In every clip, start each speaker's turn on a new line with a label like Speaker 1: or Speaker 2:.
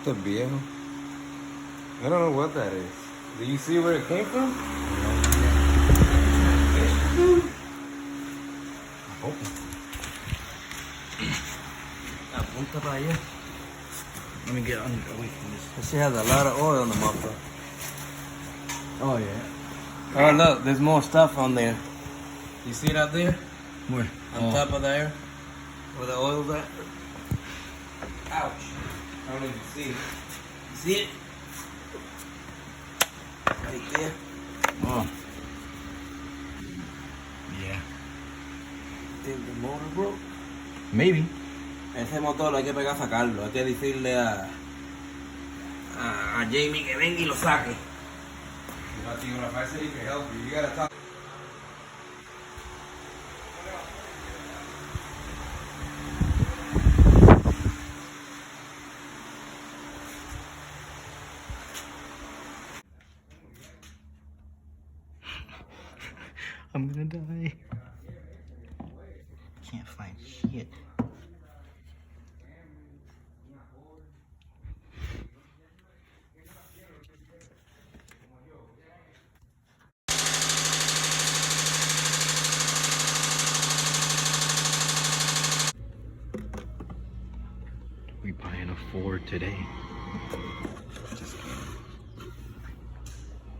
Speaker 1: The viejo. I don't know what that is. Do you see where it came from?
Speaker 2: Apunta para allá. Let me get away from this. This shit has a lot of oil on the muffler. Oh yeah. Oh look, there's more stuff on there. You see it out there?
Speaker 3: Where?
Speaker 2: On top of there? Where the oil's at? Ouch. I don't even see it. You see it? Right there.
Speaker 3: Oh. Yeah.
Speaker 2: Think the motor broke?
Speaker 3: Maybe.
Speaker 2: Ese motor hay que pegar a sacarlo. Hay que decirle a Jamie que venga y lo saque.
Speaker 1: If I said he could help you, you gotta talk.
Speaker 3: I'm gonna die. Can't find shit. We buying a Ford today. Just kidding.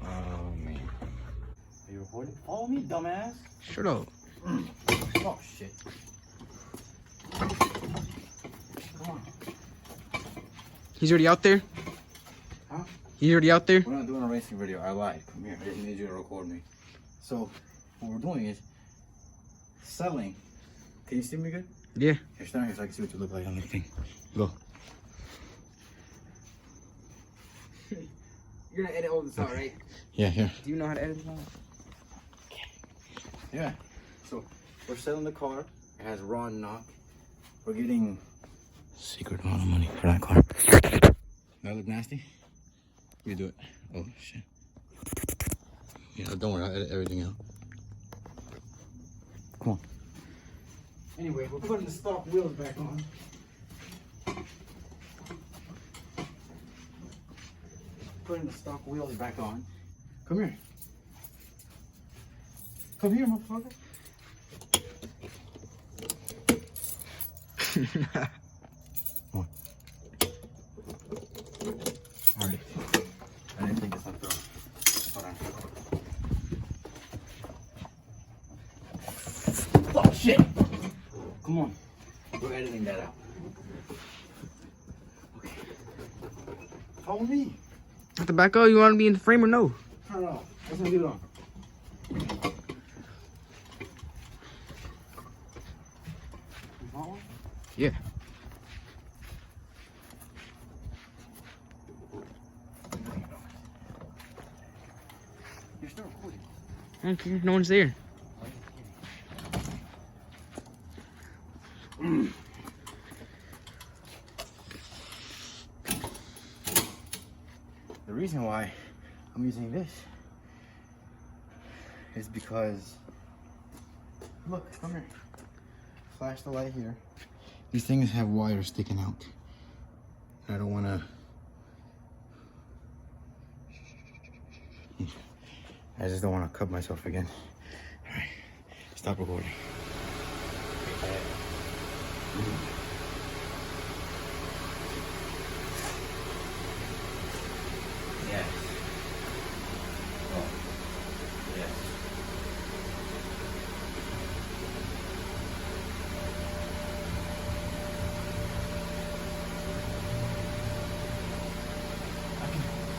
Speaker 3: Oh man.
Speaker 4: Are you recording? Follow me, dumbass.
Speaker 3: Shut up.
Speaker 4: Oh shit. Come on.
Speaker 3: He's already out there?
Speaker 4: Huh?
Speaker 3: He's already out there?
Speaker 4: We're not doing a racing video. I lied. Come here. I just need you to record me. So, what we're doing is selling. Can you see me good?
Speaker 3: Yeah.
Speaker 4: Here, stand here so I can see what you look like on the thing.
Speaker 3: Go.
Speaker 2: You're gonna edit all this out, right?
Speaker 4: Yeah, here.
Speaker 2: Do you know how to edit this out?
Speaker 4: Yeah. So, we're selling the car. It has raw knock. We're getting secret amount of money for that car. That look nasty? You do it. Oh shit. Yeah, don't worry, I'll edit everything out. Come on. Anyway, we're putting the stock wheels back on. Putting the stock wheels back on. Come here. Come here, motherfucker. Come on. Alright. I didn't think it's not through. Hold on. Oh shit! Come on. We're editing that out. Okay. Follow me.
Speaker 3: At the back up, you want to be in the frame or no?
Speaker 4: Turn it off. I just want to leave it on. You follow?
Speaker 3: Yeah.
Speaker 4: You're still recording.
Speaker 3: I don't care. No one's there.
Speaker 4: The reason why I'm using this is because, look, come here. Flash the light here. These things have wires sticking out. I don't want to. I just don't want to cut myself again. All right, stop recording.
Speaker 2: Yes. Oh. Yes.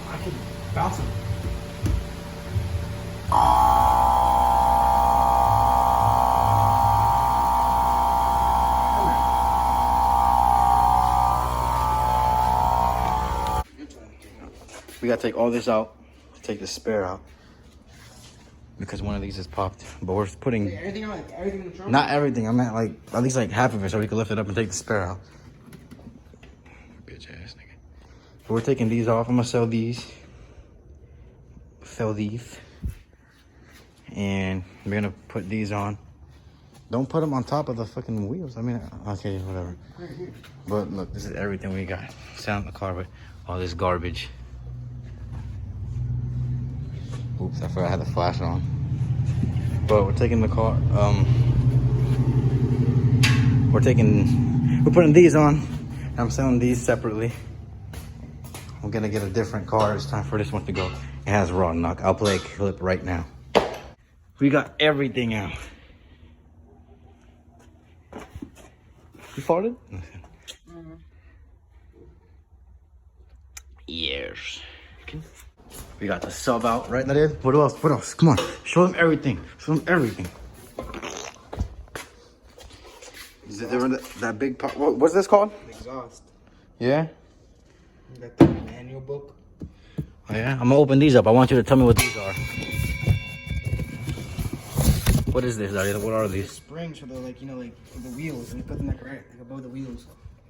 Speaker 4: I can bounce him. We gotta take all this out, take the spare out, because one of these is popped. But we're putting
Speaker 2: Everything in the trunk?
Speaker 4: not everything. I meant like at least like half of it, so we can lift it up and take the spare out. Bitch ass nigga. But we're taking these off. I'm gonna sell these, and we're gonna put these on. Don't put them on top of the fucking wheels. I mean, okay, whatever. But look, this is everything we got. Sound the car, but all this garbage. Oops, I forgot I had the flash on. But we're taking the car. We're putting these on. I'm selling these separately. I'm gonna get a different car. It's time for this one to go. It has raw knock. I'll play a clip right now. We got everything out. You farted? Yes. We got the sub out, right, Nadia? What else? What else? Come on. Show them everything. Show them everything. Is it there that big part? What's this called?
Speaker 2: Exhaust.
Speaker 4: Yeah?
Speaker 2: You got the manual book.
Speaker 4: Oh, yeah? I'm gonna open these up. I want you to tell me what these are. What is this, Nadia? What are
Speaker 2: The
Speaker 4: these?
Speaker 2: springs for the, like, you know, like for the wheels. And you put them like right, like above the wheels.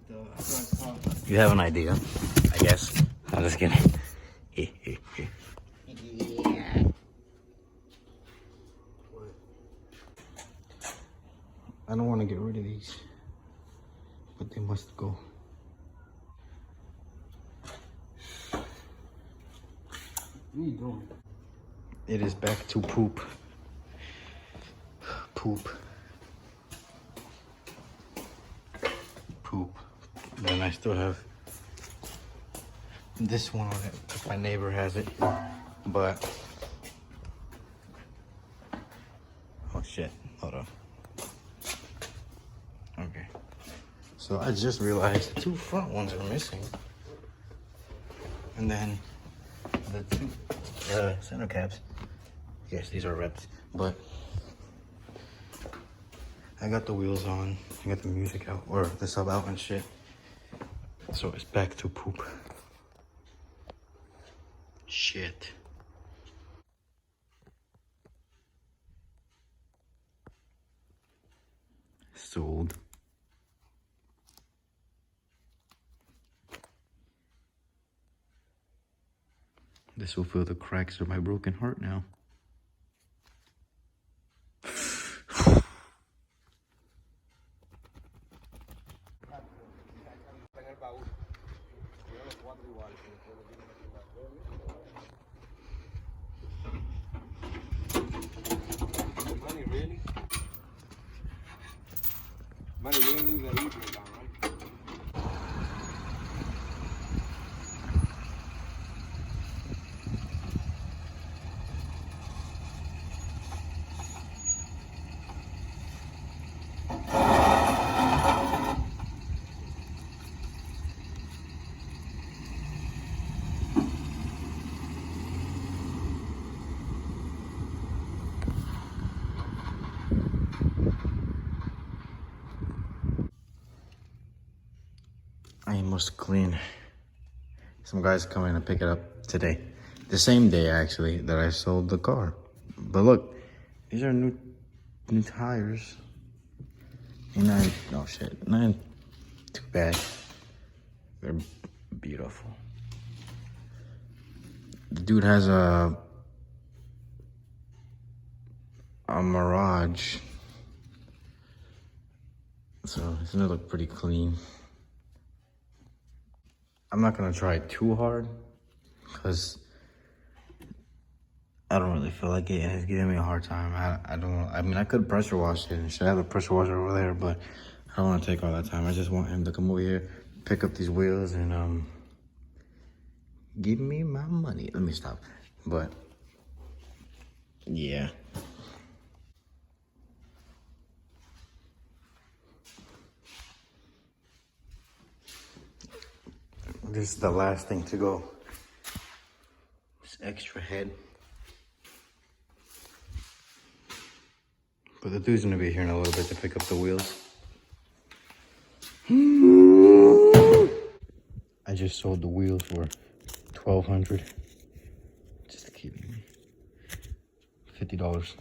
Speaker 2: The front top.
Speaker 4: You have an idea, I guess. I'm just kidding. I don't want to get rid of these, but they must go.
Speaker 2: What are you doing?
Speaker 4: It is back to poop. Poop. Poop. Then I still have this one on it because my neighbor has it, but oh shit, hold on. Okay, so I just realized the two front ones are missing, and then the two center caps, yes, these are reps, but I got the wheels on, I got the music out, or the sub out and shit, so it's back to poop. Shit. Sold. This will fill the cracks of my broken heart now.
Speaker 1: Money, really? Money, you didn't leave that e-brake down, right?
Speaker 4: I must clean. Some guys coming to pick it up today. The same day, actually, that I sold the car. But look, these are new tires. Not, no shit, not too bad. They're beautiful. The dude has a Mirage. So it's gonna look pretty clean. I'm not gonna try too hard because I don't really feel like it, and it's giving me a hard time. I mean, I could pressure wash it and should have a pressure washer over there, but I don't want to take all that time. I just want him to come over here, pick up these wheels, and give me my money. Let me stop. But yeah. This is the last thing to go. This extra head. But the dude's gonna be here in a little bit to pick up the wheels. I just sold the wheels for $1,200. Just kidding me. $50.